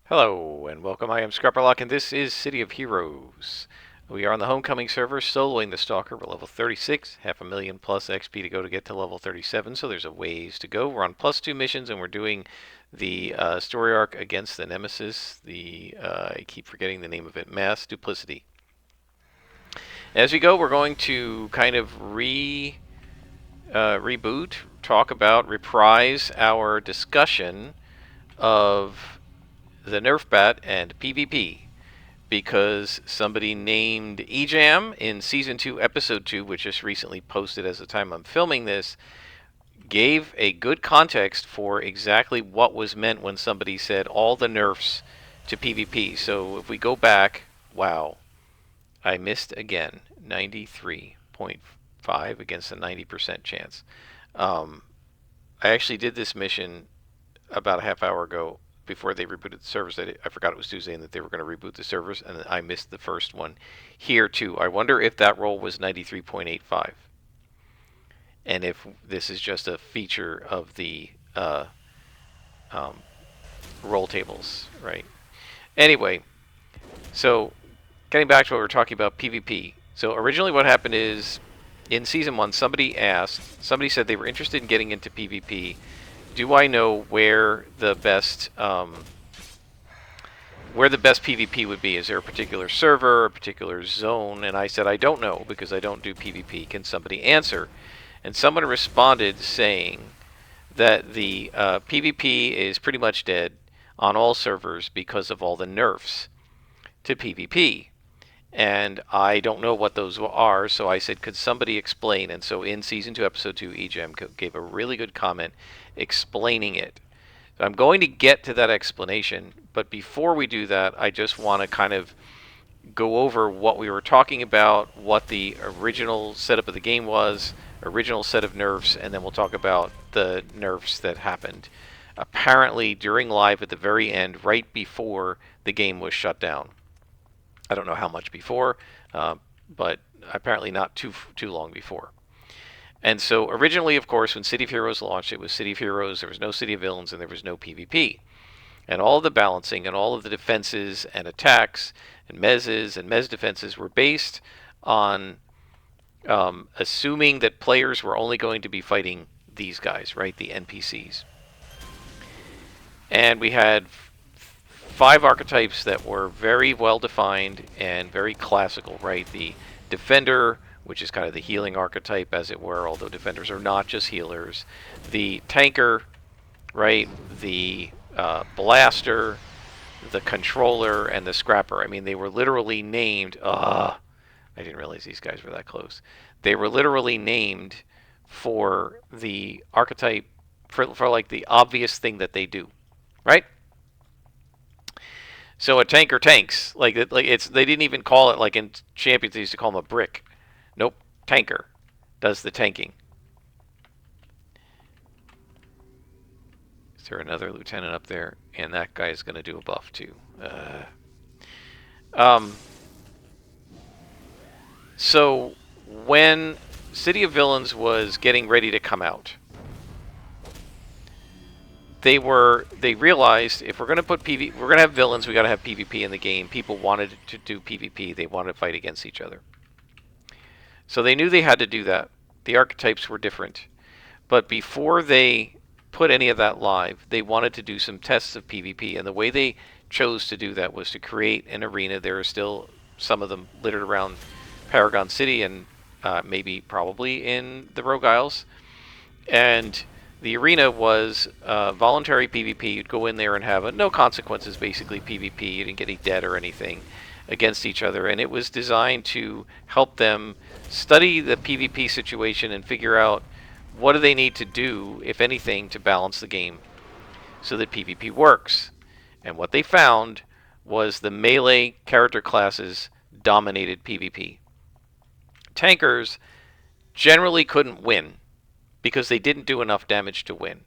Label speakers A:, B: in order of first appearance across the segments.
A: Hello and welcome. I am Scrapperlock and this is City of Heroes. We are on the Homecoming server, soloing the Stalker. We're level 36, half a million plus XP to go to get to level 37, so there's a ways to go. We're on +2 missions and we're doing the story arc against the Nemesis, I keep forgetting the name of it, Mass Duplicity. As we go, we're going to kind of reboot, reprise our discussion of the Nerf bat and PvP, because somebody named eJam in Season 2, Episode 2, which just recently posted as the time I'm filming this, gave a good context for exactly what was meant when somebody said all the nerfs to PvP. So if we go back, wow, I missed again, 93.5 against a 90% chance. I actually did this mission about a half hour ago before they rebooted the servers. I forgot it was Tuesday and that they were going to reboot the servers, and I missed the first one here too. I wonder if that roll was 93.85, and if this is just a feature of the roll tables, right? Anyway, so getting back to what we were talking about, PvP. So originally what happened is, in Season 1, somebody said they were interested in getting into PvP. Do I know where the best PvP would be? Is there a particular server, a particular zone? And I said I don't know because I don't do PvP. Can somebody answer? And someone responded saying that the PvP is pretty much dead on all servers because of all the nerfs to PvP. And I don't know what those are, so I said, could somebody explain? And so in Season 2, Episode 2, eJam gave a really good comment explaining it. So I'm going to get to that explanation, but before we do that, I just want to kind of go over what we were talking about, what the original setup of the game was, original set of nerfs, and then we'll talk about the nerfs that happened apparently during live at the very end, right before the game was shut down. I don't know how much before, but apparently not too long before. And so originally, of course, when City of Heroes launched, it was City of Heroes, there was no City of Villains, and there was no PvP. And all of the balancing and all of the defenses and attacks and mezzes and mezz defenses were based on assuming that players were only going to be fighting these guys, right, the NPCs. And we had 5 archetypes that were very well defined and very classical, right? The defender, which is kind of the healing archetype, as it were, although defenders are not just healers. The tanker, right? The blaster, the controller, and the scrapper. I mean, they were literally named. I didn't realize these guys were that close. They were literally named for the archetype, for like the obvious thing that they do, right? So a tanker tanks. They didn't even call it, like in Champions they used to call him a brick. Nope, tanker does the tanking. Is there another lieutenant up there? And that guy is going to do a buff too. So when City of Villains was getting ready to come out, they realized if we're going to put we're going to have villains, we got to have PvP in the game. People wanted to do PvP. They wanted to fight against each other. So they knew they had to do that. The archetypes were different. But before they put any of that live, they wanted to do some tests of PvP. And the way they chose to do that was to create an arena. There are still some of them littered around Paragon City and probably in the Rogue Isles. And the arena was voluntary PvP. You'd go in there and have no consequences, basically PvP. You didn't get any debt or anything against each other. And it was designed to help them study the PvP situation and figure out what do they need to do, if anything, to balance the game so that PvP works. And what they found was the melee character classes dominated PvP. Tankers generally couldn't win because they didn't do enough damage to win.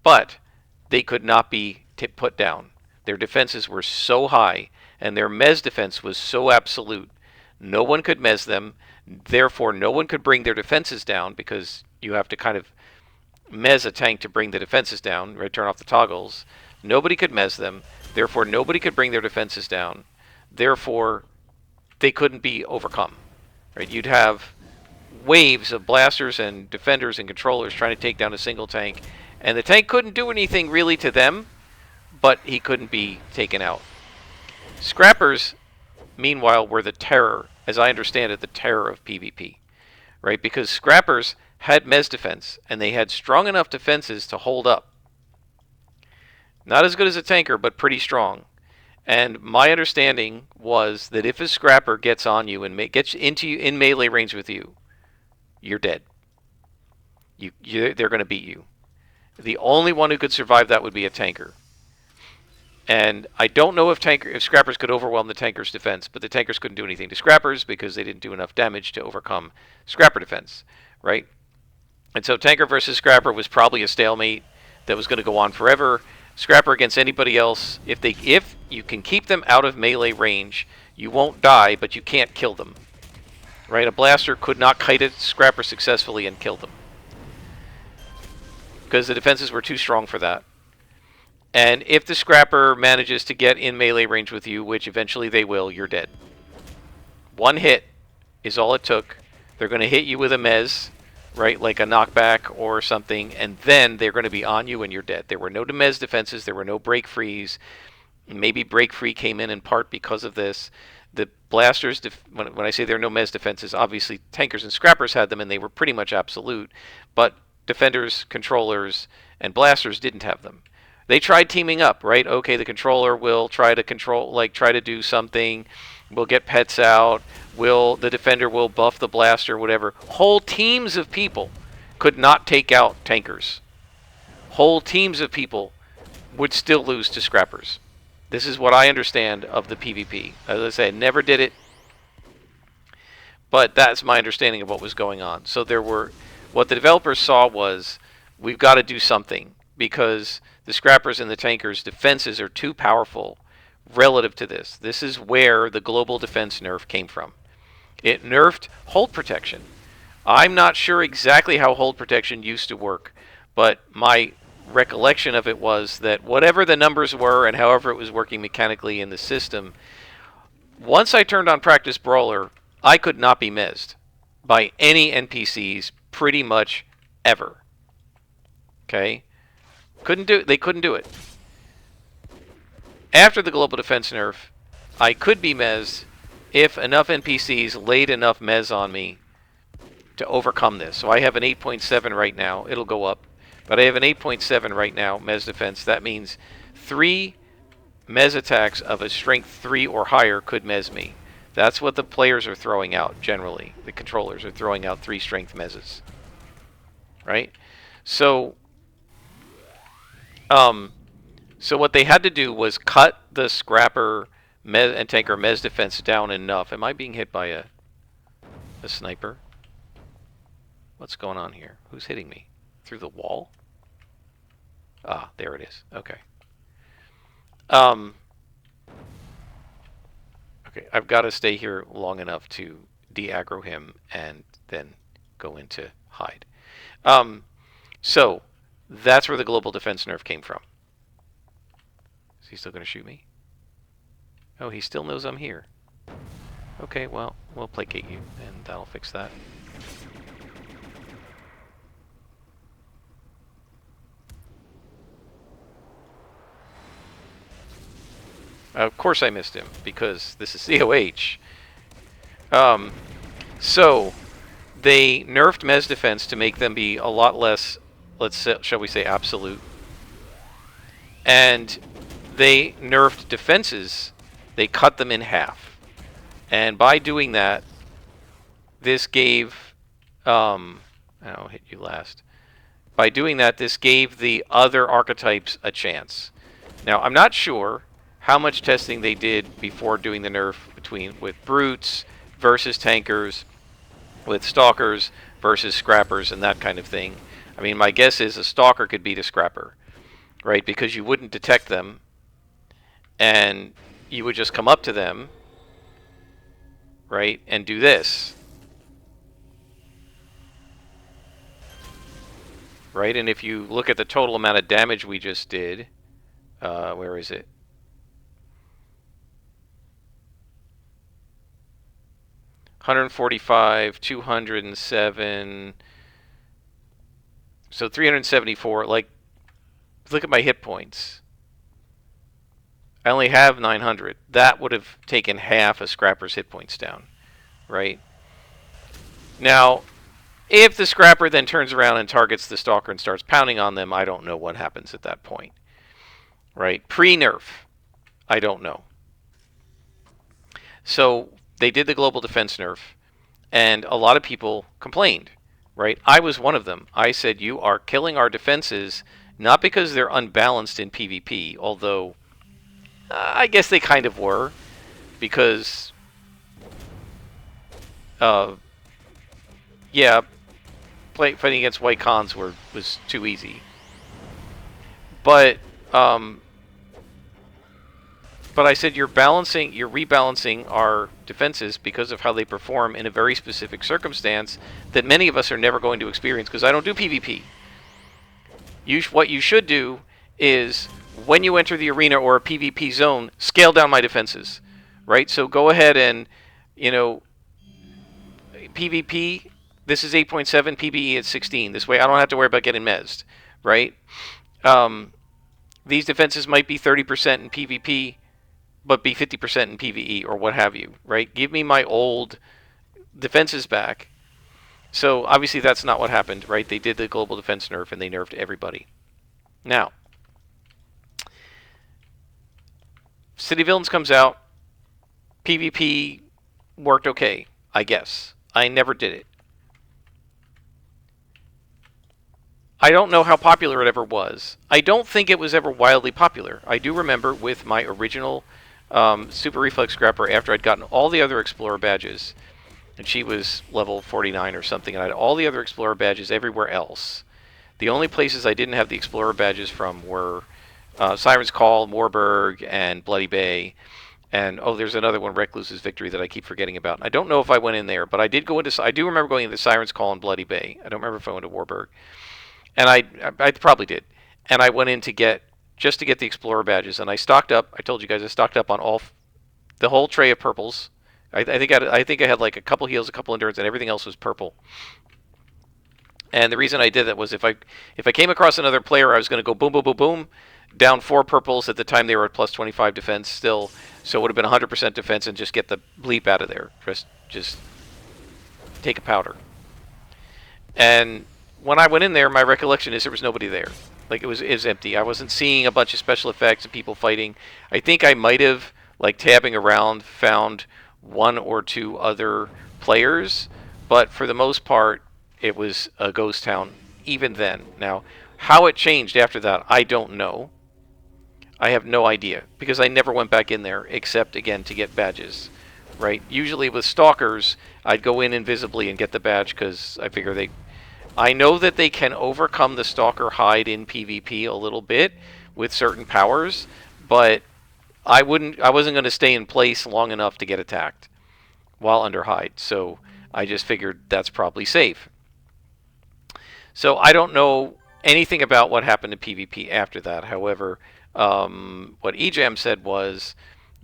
A: But they could not be put down. Their defenses were so high, and their mezz defense was so absolute. No one could mezz them. Therefore, no one could bring their defenses down, because you have to kind of mezz a tank to bring the defenses down, right? Turn off the toggles. Nobody could mezz them. Therefore, nobody could bring their defenses down. Therefore, they couldn't be overcome. Right? You'd have waves of blasters and defenders and controllers trying to take down a single tank, and the tank couldn't do anything really to them, but he couldn't be taken out. Scrappers, meanwhile, were the terror, as I understand it, the terror of PvP. Right? Because Scrappers had Mez defense, and they had strong enough defenses to hold up. Not as good as a tanker, but pretty strong. And my understanding was that if a Scrapper gets on you and gets into you in melee range with you, you're dead. They're going to beat you. The only one who could survive that would be a tanker. And I don't know if Scrappers could overwhelm the tanker's defense, but the tankers couldn't do anything to Scrappers because they didn't do enough damage to overcome Scrapper defense, right? And so tanker versus Scrapper was probably a stalemate that was going to go on forever. Scrapper against anybody else, if you can keep them out of melee range, you won't die, but you can't kill them. Right? A blaster could not kite a Scrapper successfully and kill them, because the defenses were too strong for that. And if the Scrapper manages to get in melee range with you, which eventually they will, you're dead. One hit is all it took. They're going to hit you with a Mez, right, like a knockback or something, and then they're going to be on you and you're dead. There were no Mez defenses. There were no break frees. Maybe break free came in part because of this. The blasters, when I say there are no Mez defenses, obviously tankers and Scrappers had them, and they were pretty much absolute. But defenders, controllers, and blasters didn't have them. They tried teaming up, right? Okay, the controller will try to do something. We'll get pets out. The defender will buff the blaster, whatever. Whole teams of people could not take out tankers. Whole teams of people would still lose to Scrappers. This is what I understand of the PvP. As I say, I never did it, but that's my understanding of what was going on. So what the developers saw was, we've got to do something, because the Scrappers and the tankers' defenses are too powerful relative to this. This is where the global defense nerf came from. It nerfed hold protection. I'm not sure exactly how hold protection used to work, but my recollection of it was that whatever the numbers were and however it was working mechanically in the system, once I turned on Practice Brawler, I could not be mezzed by any NPCs pretty much ever. Okay? They couldn't do it. After the global defense nerf, I could be mezzed if enough NPCs laid enough mez on me to overcome this. So I have an 8.7 right now. It'll go up. But I have an 8.7 right now, mez defense. That means 3 mez attacks of a strength 3 or higher could mez me. That's what the players are throwing out, generally. The controllers are throwing out 3 strength mezes. Right? So what they had to do was cut the Scrapper mez and tanker mez defense down enough. Am I being hit by a sniper? What's going on here? Who's hitting me? Through the wall? Ah, there it is. Okay. Okay, I've got to stay here long enough to de-aggro him and then go into hide. So that's where the global defense nerf came from. Is he still going to shoot me? Oh, he still knows I'm here. Okay, well, we'll placate you, and that'll fix that. Of course I missed him, because this is COH. So, they nerfed Mez defense to make them be a lot less, shall we say, absolute. And they nerfed defenses. They cut them in half. And by doing that, this gave... I'll hit you last. By doing that, this gave the other archetypes a chance. Now, I'm not sure how much testing they did before doing the nerf with brutes versus tankers, with stalkers versus scrappers, and that kind of thing. I mean, my guess is a stalker could beat a scrapper, right? Because you wouldn't detect them, and you would just come up to them, right, and do this. Right, and if you look at the total amount of damage we just did, where is it? 145, 207. So 374. Like, look at my hit points. I only have 900. That would have taken half a Scrapper's hit points down, right? Now, if the Scrapper then turns around and targets the Stalker and starts pounding on them, I don't know what happens at that point, right? Pre-nerf, I don't know. So they did the global defense nerf, and a lot of people complained, right? I was one of them. I said, you are killing our defenses, not because they're unbalanced in PvP, although I guess they kind of were, because, yeah, fighting against white cons was too easy. But I said you're rebalancing our defenses because of how they perform in a very specific circumstance that many of us are never going to experience because I don't do PvP. What you should do is, when you enter the arena or a PvP zone, scale down my defenses, right? So go ahead and, PvP, this is 8.7, PvE is 16. This way I don't have to worry about getting mezzed, right? These defenses might be 30% in PvP, but be 50% in PvE or what have you, right? Give me my old defenses back. So obviously that's not what happened, right? They did the global defense nerf and they nerfed everybody. Now, City Villains comes out. PvP worked okay, I guess. I never did it. I don't know how popular it ever was. I don't think it was ever wildly popular. I do remember with my original Super Reflex Scrapper, after I'd gotten all the other Explorer badges, and she was level 49 or something, and I had all the other Explorer badges everywhere else. The only places I didn't have the Explorer badges from were Siren's Call, Warburg, and Bloody Bay. And, there's another one, Recluse's Victory, that I keep forgetting about. I don't know if I went in there, but I did go into... I do remember going into Siren's Call and Bloody Bay. I don't remember if I went to Warburg. And I probably did. And I went in just to get the Explorer badges. And I stocked up. I told you guys I stocked up on the whole tray of purples. I think I had like a couple heals, a couple endurance, and everything else was purple. And the reason I did that was if I came across another player, I was going to go boom, boom, boom, boom, down 4 purples. At the time they were at plus 25 defense still, so it would have been 100% defense and just get the bleep out of there. Just take a powder. And when I went in there, my recollection is there was nobody there. Like, it was empty. I wasn't seeing a bunch of special effects and people fighting. I think I might have, like, tabbing around, found 1 or 2 other players, but for the most part, it was a ghost town even then. Now, how it changed after that, I don't know. I have no idea, because I never went back in there, except, again, to get badges, right? Usually with Stalkers, I'd go in invisibly and get the badge, because I figure I know that they can overcome the Stalker hide in PvP a little bit with certain powers, but I wasn't going to stay in place long enough to get attacked while under hide, so I just figured that's probably safe. So I don't know anything about what happened to PvP after that. However, what eJam said was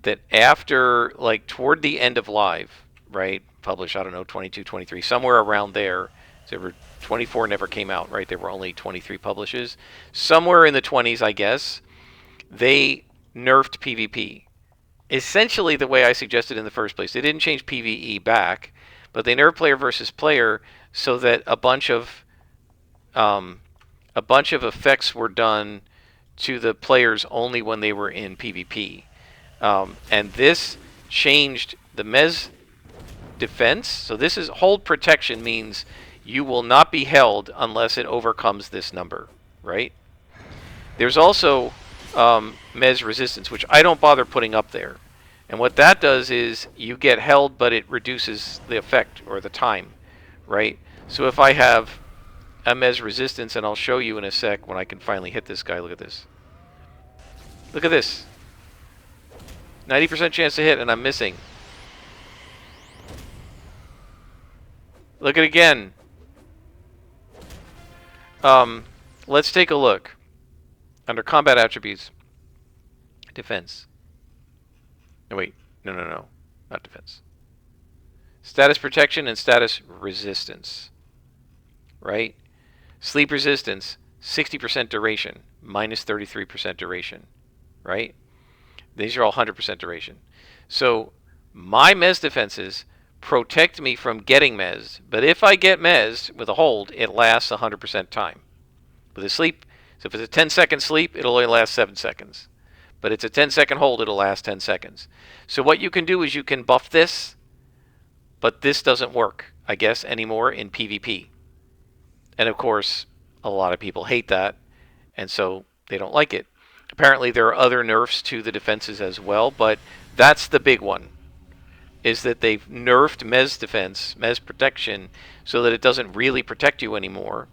A: that after, like, toward the end of Live, right, published, I don't know, 22, 23, somewhere around there, so 24 never came out, right, there were only 23 publishes, somewhere in the 20s, I guess, they nerfed PvP. Essentially the way I suggested in the first place. They didn't change PvE back, but they nerfed player versus player so that a bunch of effects were done to the players only when they were in PvP. And this changed the Mez defense. So this is hold protection means you will not be held unless it overcomes this number, right? There's also Mez resistance, which I don't bother putting up there. And what that does is you get held, but it reduces the effect or the time, right? So if I have a Mez resistance, and I'll show you in a sec when I can finally hit this guy. Look at this. Look at this. 90% chance to hit, and I'm missing. Look at it again. Let's take a look. Under combat attributes. Defense. No, wait. No. Not defense. Status protection and status resistance, right? Sleep resistance, 60% duration, minus 33% duration, right? These are all 100% duration. So my mez defenses protect me from getting mez, but if I get mez with a hold, it lasts 100% time. With a sleep, so if it's a 10-second sleep, it'll only last 7 seconds. But it's a 10-second hold, it'll last 10 seconds. So what you can do is you can buff this, but this doesn't work, I guess, anymore in PvP. And of course, a lot of people hate that, and so they don't like it. Apparently there are other nerfs to the defenses as well, but that's the big one, is that they've nerfed mez defense, mez protection, so that it doesn't really protect you anymore.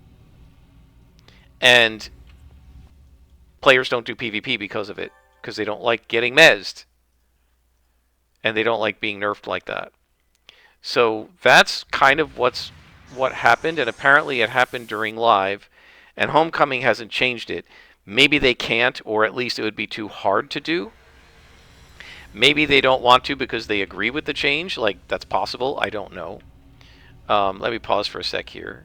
A: And players don't do PvP because of it, because they don't like getting mezzed. And they don't like being nerfed like that. So that's kind of what happened, and apparently it happened during live, and Homecoming hasn't changed it. Maybe they can't, or at least it would be too hard to do. Maybe they don't want to because they agree with the change. Like, that's possible. I don't know. Let me pause for a sec here.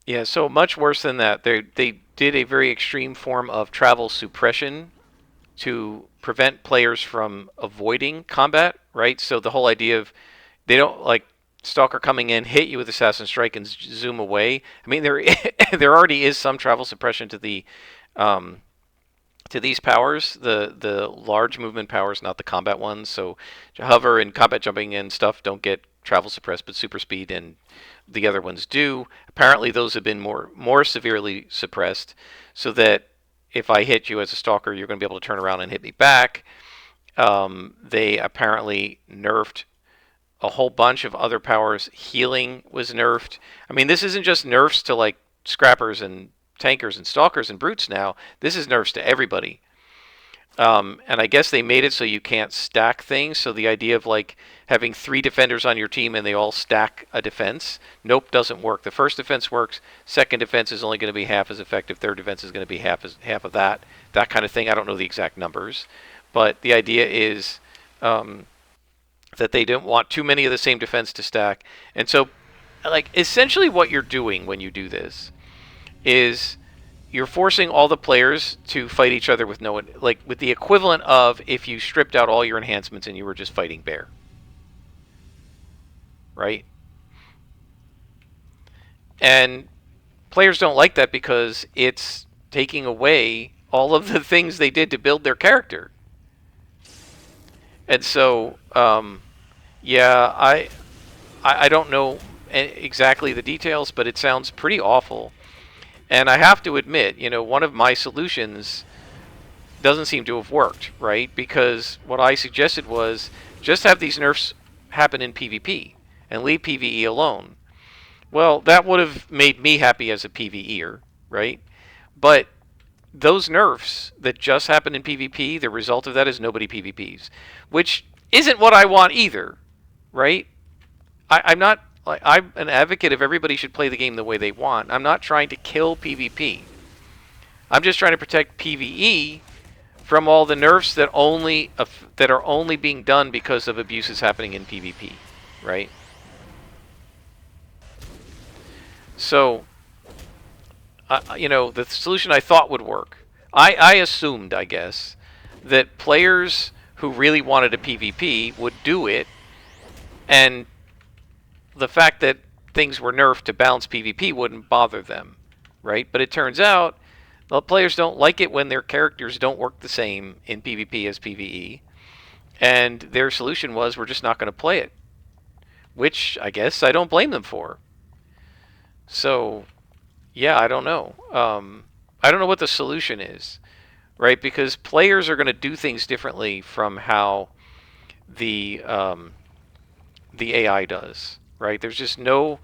A: Yeah, so much worse than that. They did a very extreme form of travel suppression to prevent players from avoiding combat, right? So the whole idea of they don't like Stalker coming in, hit you with Assassin Strike, and zoom away. I mean, there there already is some travel suppression to the to these powers, the large movement powers, not the combat ones. So hover and combat jumping and stuff don't get travel suppressed, but super speed and the other ones do. Apparently, those have been more severely suppressed, so that if I hit you as a Stalker, you're going to be able to turn around and hit me back. They apparently nerfed a whole bunch of other powers. Healing was nerfed. I mean, this isn't just nerfs to like scrappers and tankers and stalkers and brutes now. This is nerfs to everybody. And I guess they made it so you can't stack things. So the idea of like having 3 defenders on your team and they all stack a defense, nope, doesn't work. The first defense works. Second defense is only going to be half as effective. Third defense is going to be half of that kind of thing. I don't know the exact numbers, but the idea is that they don't want too many of the same defense to stack. And so, like, essentially what you're doing when you do this is you're forcing all the players to fight each other with no, like, with the equivalent of if you stripped out all your enhancements and you were just fighting bear. Right? And players don't like that because it's taking away all of the things they did to build their character. And so, yeah, I don't know exactly the details, but it sounds pretty awful. And I have to admit, you know, one of my solutions doesn't seem to have worked, right? Because what I suggested was just have these nerfs happen in PvP and leave PvE alone. Well, that would have made me happy as a PvEer, right? But those nerfs that just happen in PvP, the result of that is nobody PvPs, which isn't what I want either, right? I'm not, like, I'm an advocate of everybody should play the game the way they want. I'm not trying to kill PvP. I'm just trying to protect PvE from all the nerfs that are only being done because of abuses happening in PvP, right? So, you know, the solution I thought would work. I assumed, I guess, that players who really wanted a PvP would do it, and the fact that things were nerfed to balance PvP wouldn't bother them, right? But it turns out the players don't like it when their characters don't work the same in PvP as PvE, and their solution was we're just not going to play it, which I guess I don't blame them for. So, yeah, I don't know. I don't know what the solution is, right? Because players are going to do things differently from how the AI does, right? There's no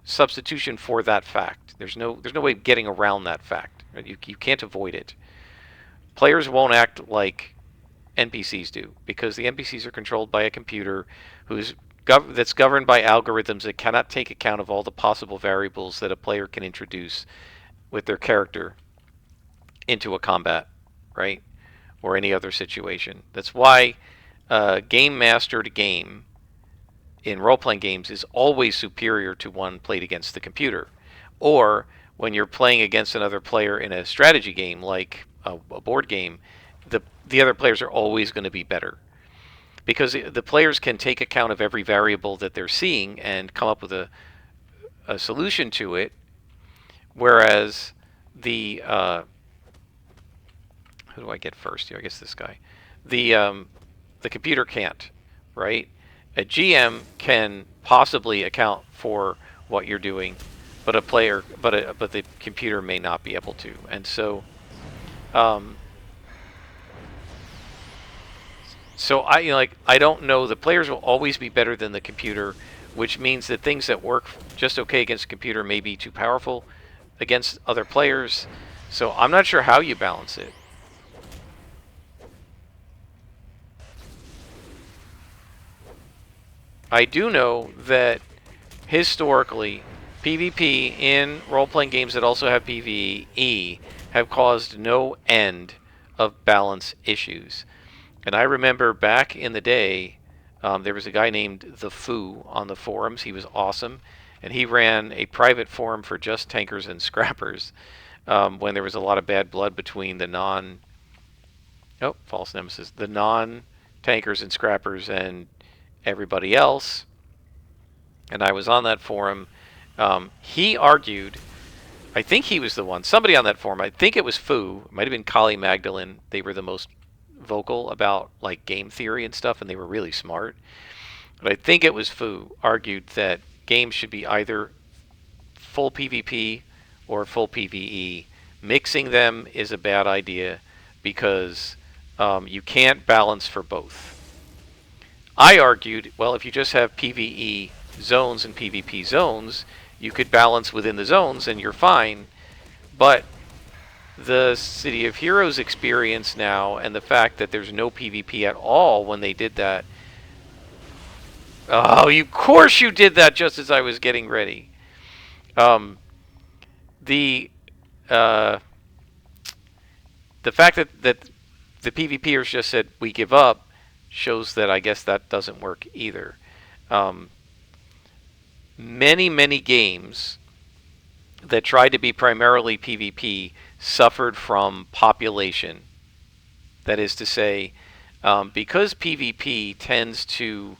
A: substitution for that fact. There's no way of getting around that fact. Right? You can't avoid it. Players won't act like NPCs do because the NPCs are controlled by a computer that's governed by algorithms that cannot take account of all the possible variables that a player can introduce with their character into a combat, right? Or any other situation. That's why game mastered game in role-playing games is always superior to one played against the computer. Or when you're playing against another player in a strategy game like a board game, the other players are always going to be better. Because the players can take account of every variable that they're seeing and come up with a solution to it, whereas who do I get first here? I guess this guy. The computer can't, right? A GM can possibly account for what you're doing, but but the computer may not be able to. And so, um, I don't know. The players will always be better than the computer, which means that things that work just okay against the computer may be too powerful against other players. So I'm not sure how you balance it. I do know that historically, PvP in role-playing games that also have PvE have caused no end of balance issues. And I remember back in the day, there was a guy named The Foo on the forums. He was awesome. And he ran a private forum for just tankers and scrappers when there was a lot of bad blood between the false nemesis, the non-tankers and scrappers and everybody else. And I was on that forum. He argued, I think he was the one, somebody on that forum, I think it was Foo, it might have been Kali Magdalene. They were the most vocal about like game theory and stuff, and they were really smart. But I think it was Foo argued that games should be either full PvP or full PvE. Mixing them is a bad idea because you can't balance for both. I argued, well, if you just have PvE zones and PvP zones, you could balance within the zones and you're fine. But the City of Heroes experience now and the fact that there's no PvP at all when they did that. Oh, of course you did that just as I was getting ready. The fact that the PvPers just said we give up shows that I guess that doesn't work either. Many games that tried to be primarily PvP suffered from population. That is to say, because PvP tends to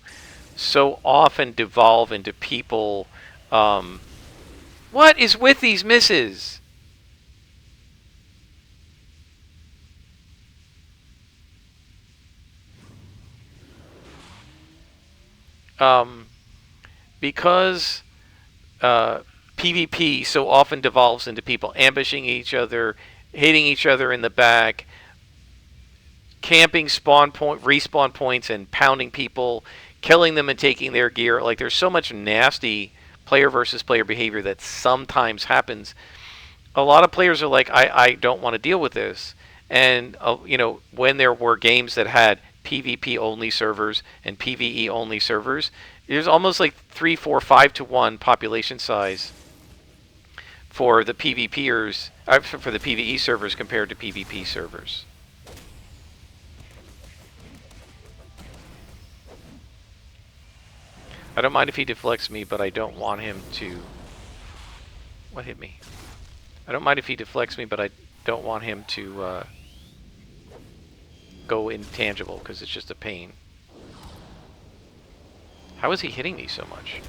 A: so often devolve into people. What is with these misses? Because PvP so often devolves into people ambushing each other, hitting each other in the back, camping respawn points and pounding people, killing them and taking their gear. Like, there's so much nasty player versus player behavior that sometimes happens. A lot of players are like, I don't want to deal with this. And when there were games that had PvP only servers and PvE only servers, there's almost like 3, 4, 5 to 1 population size for the PvPers, for the PvE servers compared to PvP servers. I don't mind if he deflects me, but I don't want him to... What hit me? I don't mind if he deflects me, but I don't want him to go intangible, because it's just a pain. How is he hitting me so much?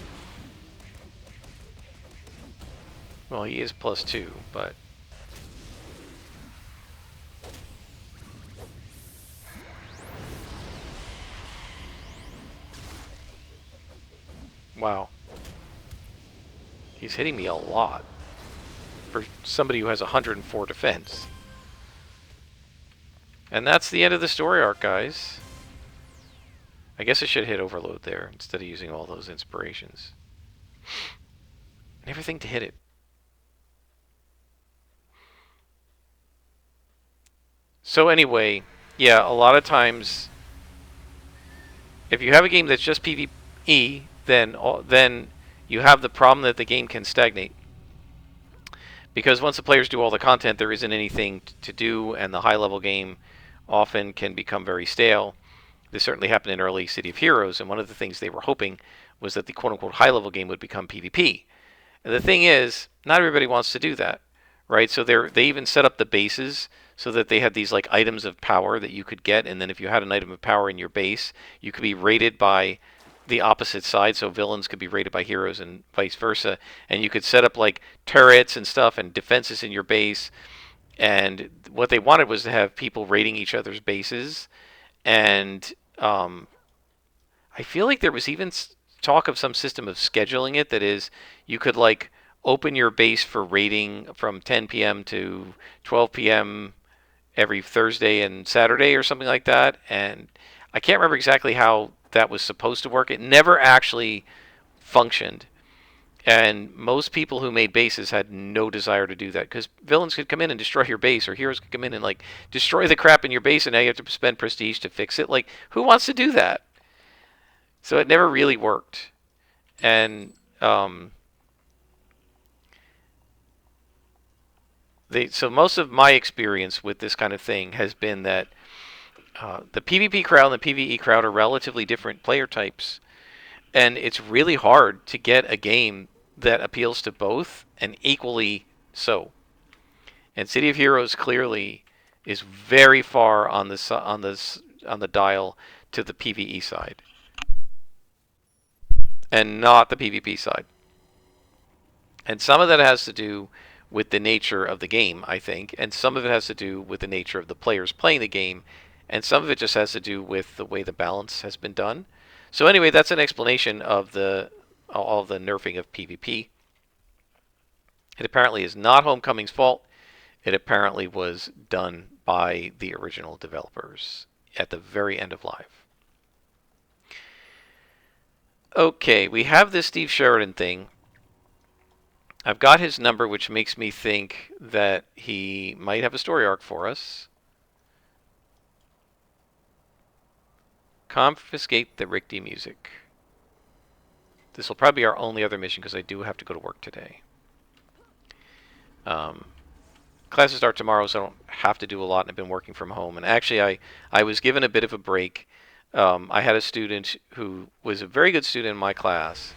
A: Well, he is +2, but... Wow. He's hitting me a lot for somebody who has 104 defense. And that's the end of the story arc, guys. I guess I should hit overload there instead of using all those inspirations. And everything to hit it. So anyway, yeah, a lot of times if you have a game that's just PvE, then you have the problem that the game can stagnate. Because once the players do all the content, there isn't anything to do, and the high-level game often can become very stale. This certainly happened in early City of Heroes, and one of the things they were hoping was that the quote-unquote high-level game would become PvP. And the thing is, not everybody wants to do that, right? So they even set up the bases so that they had these like items of power that you could get, and then if you had an item of power in your base, you could be rated by the opposite side, so villains could be rated by heroes and vice versa, and you could set up like turrets and stuff and defenses in your base. And what they wanted was to have people raiding each other's bases, and I feel like there was even talk of some system of scheduling it. That is, you could like open your base for raiding from 10 p.m. to 12 p.m. every Thursday and Saturday or something like that. And I can't remember exactly how that was supposed to work. It never actually functioned. And most people who made bases had no desire to do that, because villains could come in and destroy your base, or heroes could come in and like destroy the crap in your base, and now you have to spend prestige to fix it. Like, who wants to do that? So it never really worked. And so most of my experience with this kind of thing has been that the PvP crowd and the PvE crowd are relatively different player types, and it's really hard to get a game that appeals to both and equally so. And City of Heroes clearly is very far on the dial to the PvE side, and not the PvP side. And some of that has to do with the nature of the game, I think, and some of it has to do with the nature of the players playing the game, and some of it just has to do with the way the balance has been done. So anyway, that's an explanation of all the nerfing of PvP. It apparently is not Homecoming's fault. It apparently was done by the original developers at the very end of life. Okay, we have this Steve Sheridan thing. I've got his number, which makes me think that he might have a story arc for us. Confiscate the Rick D music. This will probably be our only other mission, because I do have to go to work today. Classes start tomorrow, so I don't have to do a lot, and I've been working from home. And actually, I was given a bit of a break. I had a student who was a very good student in my class.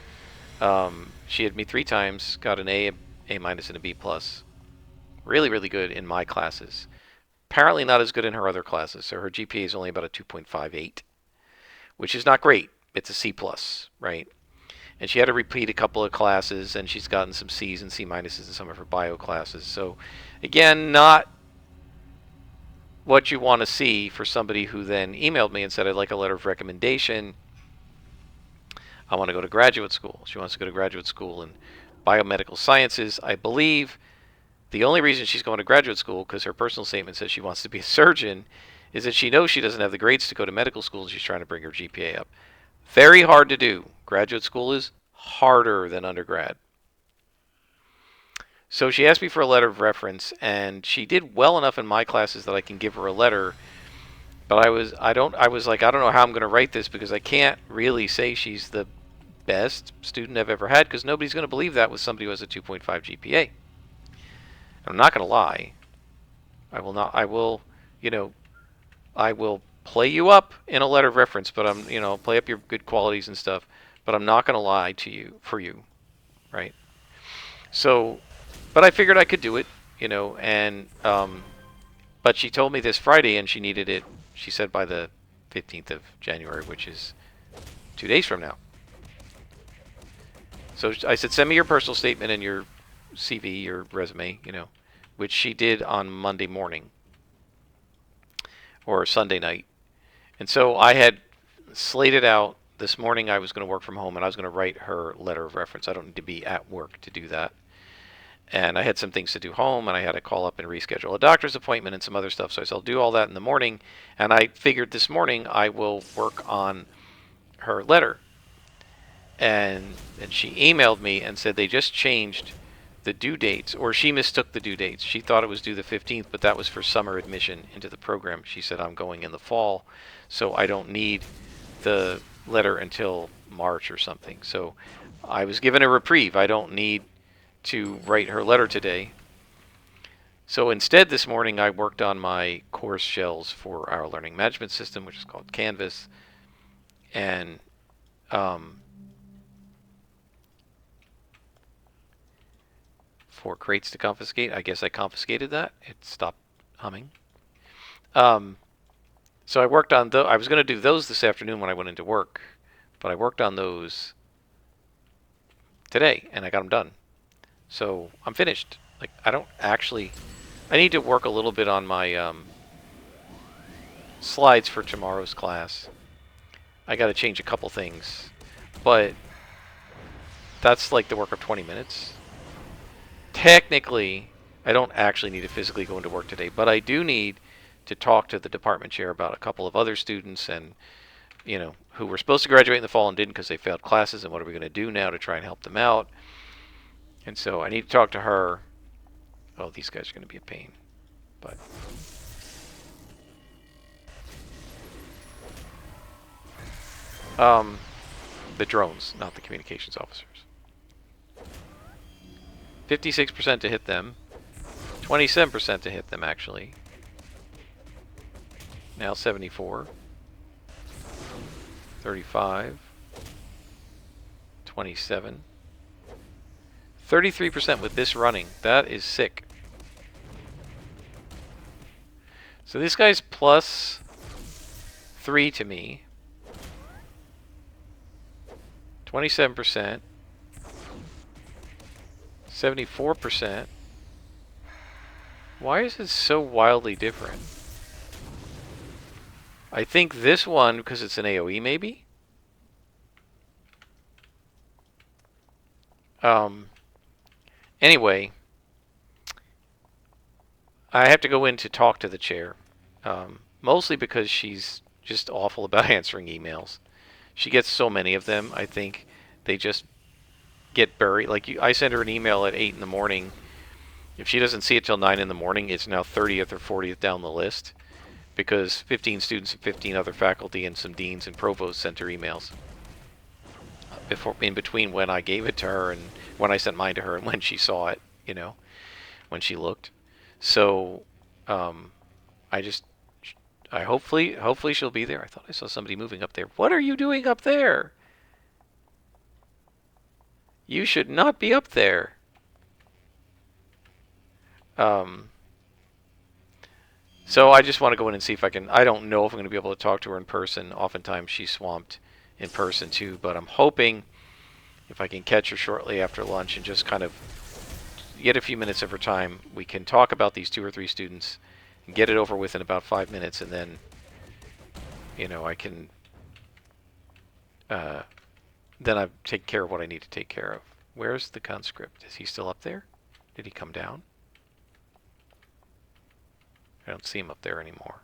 A: She had me 3 times, got an A minus, and a B plus. Really, really good in my classes. Apparently not as good in her other classes, so her GPA is only about a 2.58, which is not great. It's a C plus, right? And she had to repeat a couple of classes, and she's gotten some C's and C minuses in some of her bio classes. So, again, not what you want to see for somebody who then emailed me and said, I'd like a letter of recommendation. I want to go to graduate school. She wants to go to graduate school in biomedical sciences. I believe the only reason she's going to graduate school, because her personal statement says she wants to be a surgeon, is that she knows she doesn't have the grades to go to medical school, and she's trying to bring her GPA up. Very hard to do. Graduate school is harder than undergrad. So she asked me for a letter of reference, and she did well enough in my classes that I can give her a letter. But I was like, I don't know how I'm going to write this, because I can't really say she's the best student I've ever had, because nobody's going to believe that with somebody who has a 2.5 GPA. I'm not going to lie. I will play you up in a letter of reference, but play up your good qualities and stuff, but I'm not going to lie to you for you, right? So, but I figured I could do it, and but she told me this Friday, and she needed it, she said, by the 15th of January, which is 2 days from now. So I said, send me your personal statement and your CV, your resume, which she did on Monday morning or Sunday night. And so I had slated out this morning. I was going to work from home, and I was going to write her letter of reference. I don't need to be at work to do that. And I had some things to do home, and I had to call up and reschedule a doctor's appointment and some other stuff. So I said, I'll do all that in the morning. And I figured this morning I will work on her letter. And she emailed me and said they just changed the due dates, or she mistook the due dates. She thought it was due the 15th, but that was for summer admission into the program. She said, I'm going in the fall, so I don't need the letter until March or something. So I was given a reprieve. I don't need to write her letter today. So instead this morning I worked on my course shells for our learning management system, which is called Canvas. And for crates to confiscate, I guess I confiscated that. It stopped humming. So I worked on I was going to do those this afternoon when I went into work, but I worked on those today and I got them done. So I'm finished. Like, I don't actually, I need to work a little bit on my slides for tomorrow's class. I got to change a couple things, but that's like the work of 20 minutes. Technically, I don't actually need to physically go into work today, but I do need to talk to the department chair about a couple of other students and, you know, who were supposed to graduate in the fall and didn't because they failed classes, and what are we going to do now to try and help them out. And so I need to talk to her. Oh, these guys are going to be a pain, but the drones, not the communications officers. 56% to hit them, 27% to hit them actually. Now 74, 35, 27, 33% with this running. That is sick. So this guy's plus 3 to me. 27%. 74%. Why is it so wildly different? I think this one, because it's an AoE maybe? Anyway, I have to go in to talk to the chair. Mostly because she's just awful about answering emails. She gets so many of them, I think they just get buried. Like, I send her an email at 8 in the morning. If she doesn't see it till 9 in the morning, it's now 30th or 40th down the list. Because 15 students and 15 other faculty and some deans and provosts sent her emails. In between when I gave it to her and when I sent mine to her and when she saw it, you know, when she looked. So, hopefully she'll be there. I thought I saw somebody moving up there. What are you doing up there? You should not be up there. So I just want to go in and see if I can. I don't know if I'm going to be able to talk to her in person. Oftentimes she's swamped in person too, but I'm hoping if I can catch her shortly after lunch and just kind of get a few minutes of her time, we can talk about these 2 or 3 students and get it over with in about 5 minutes, and then, you know, I can then I've taken care of what I need to take care of. Where's the conscript? Is he still up there? Did he come down? I don't see him up there anymore.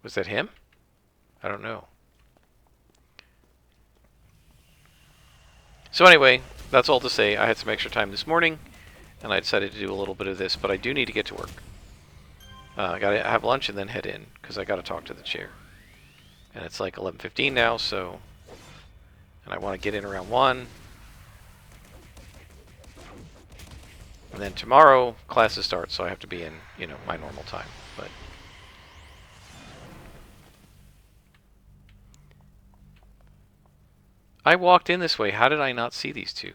A: Was that him? I don't know. So anyway, that's all to say. I had some extra time this morning, and I decided to do a little bit of this, but I do need to get to work. I gotta have lunch and then head in, because I gotta talk to the chair. And it's like 11:15 now, so... And I want to get in around 1. And then tomorrow, classes start, so I have to be in, you know, my normal time. But I walked in this way. How did I not see these two?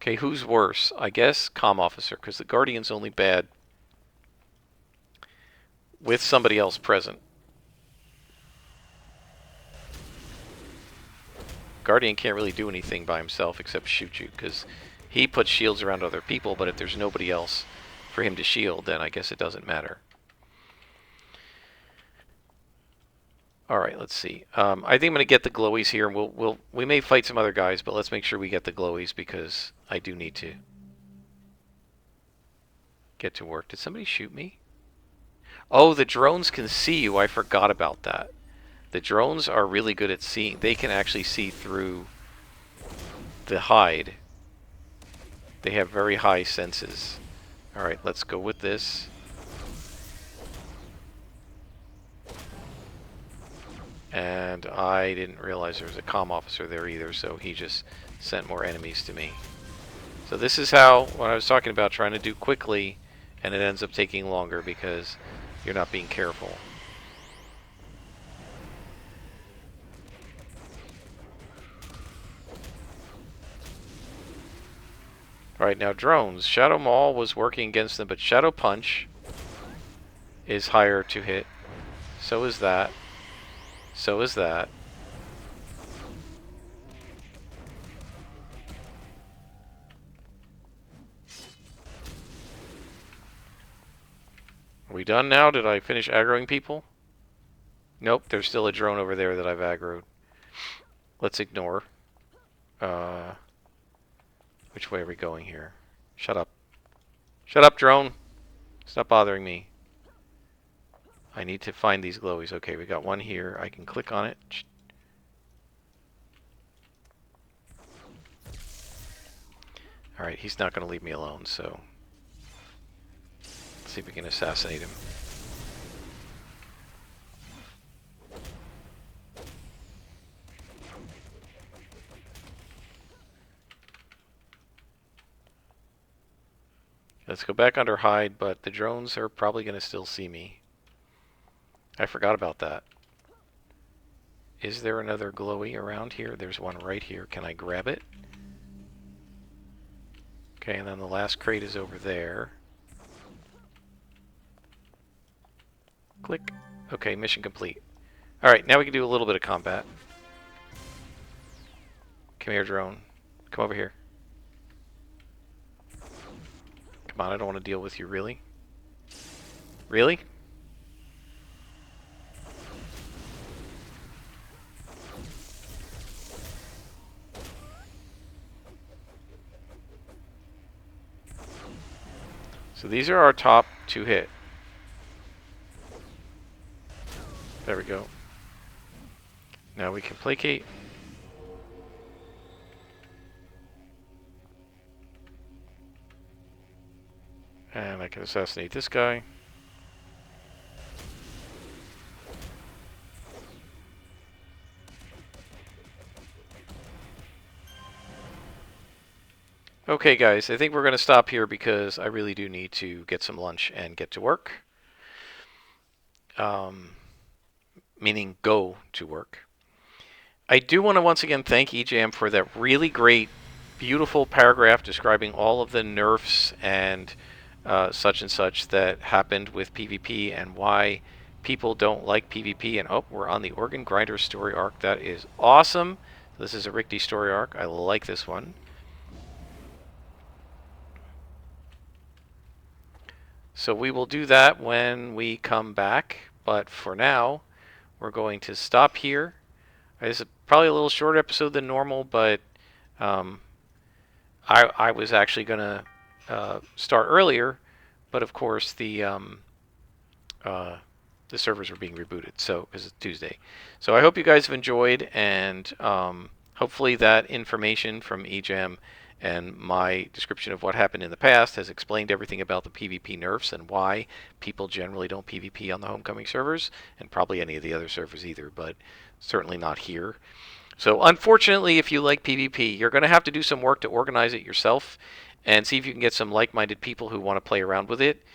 A: Okay, who's worse? I guess comm officer, because the Guardian's only bad with somebody else present. Guardian can't really do anything by himself except shoot you, because he puts shields around other people, but if there's nobody else for him to shield, then I guess it doesn't matter. Alright, let's see. I think I'm going to get the glowies here, and we may fight some other guys, but let's make sure we get the glowies, because I do need to get to work. Did somebody shoot me? Oh, the drones can see you. I forgot about that. The drones are really good at seeing. They can actually see through the hide. They have very high senses. Alright, let's go with this. And I didn't realize there was a comm officer there either, so he just sent more enemies to me. So this is how, what I was talking about, trying to do quickly, and it ends up taking longer because you're not being careful. Alright, now drones. Shadow Maul was working against them, but Shadow Punch is higher to hit. So is that. So is that. Are we done now? Did I finish aggroing people? Nope, there's still a drone over there that I've aggroed. Let's ignore. Which way are we going here? Shut up. Shut up, drone. Stop bothering me. I need to find these glowies. Okay, we got one here. I can click on it. Alright, he's not going to leave me alone, so... Let's see if we can assassinate him. Let's go back under hide, but the drones are probably going to still see me. I forgot about that. Is there another glowy around here? There's one right here. Can I grab it? Okay, and then the last crate is over there. Click. Okay, mission complete. Alright, now we can do a little bit of combat. Come here, drone. Come over here. Come on, I don't want to deal with you, really? Really? So these are our top to hit. There we go. Now we can placate. And I can assassinate this guy. Okay, guys, I think we're going to stop here because I really do need to get some lunch and get to work. Meaning go to work. I do want to once again thank eJam for that really great, beautiful paragraph describing all of the nerfs and such and such that happened with PvP and why people don't like PvP. And oh, we're on the Organ Grinder story arc. That is awesome. This is a Richter story arc. I like this one. So we will do that when we come back. But for now, we're going to stop here. This is probably a little shorter episode than normal, but I was actually going to start earlier, but of course the servers were being rebooted, so because it's Tuesday. So I hope you guys have enjoyed, and hopefully that information from eJam and my description of what happened in the past has explained everything about the PvP nerfs and why people generally don't PvP on the Homecoming servers, and probably any of the other servers either, but certainly not here. So unfortunately, if you like PvP, you're going to have to do some work to organize it yourself and see if you can get some like-minded people who want to play around with it.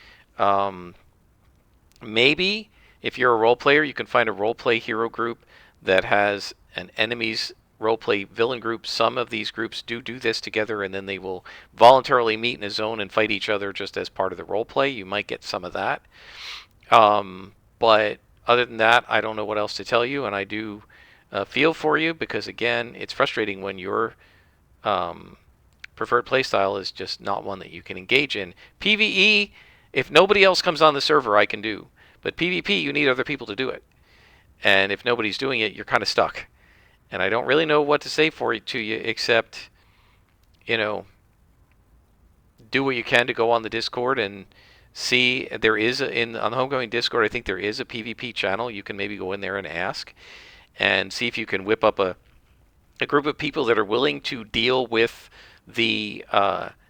A: Maybe if you're a role player, you can find a roleplay hero group that has an enemies roleplay villain group. Some of these groups do this together, and then they will voluntarily meet in a zone and fight each other just as part of the roleplay. You might get some of that. But other than that, I don't know what else to tell you, and I do feel for you because, again, it's frustrating when your preferred playstyle is just not one that you can engage in. PvE, if nobody else comes on the server, I can do. But PvP, you need other people to do it. And if nobody's doing it, you're kind of stuck. And I don't really know what to say to you except, do what you can to go on the Discord and see. There is, on the Homecoming Discord, I think there is a PvP channel. You can maybe go in there and ask and see if you can whip up a group of people that are willing to deal with the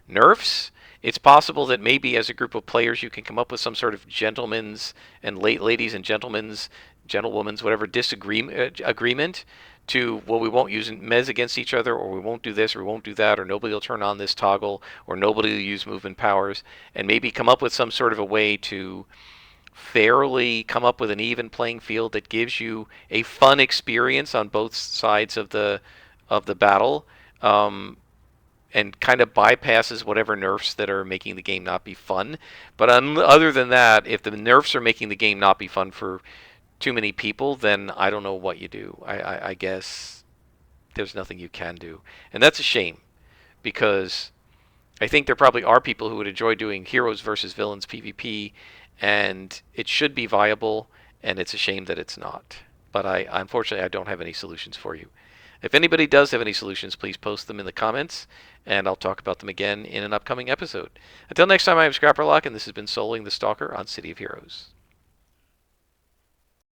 A: nerfs. It's possible that maybe as a group of players you can come up with some sort of gentlemen's and ladies and gentlemen's gentlewoman's whatever disagreement agreement to, well, we won't use mez against each other, or we won't do this, or we won't do that, or nobody will turn on this toggle, or nobody will use movement powers, and maybe come up with some sort of a way to fairly come up with an even playing field that gives you a fun experience on both sides of the battle, and kind of bypasses whatever nerfs that are making the game not be fun. But other than that, if the nerfs are making the game not be fun for too many people, then I don't know what you do. I guess there's nothing you can do. And that's a shame, because I think there probably are people who would enjoy doing heroes versus villains PvP, and it should be viable, and it's a shame that it's not. But unfortunately, I don't have any solutions for you. If anybody does have any solutions, please post them in the comments, and I'll talk about them again in an upcoming episode. Until next time, I am Scrapperlock, and this has been Souling the Stalker on City of Heroes.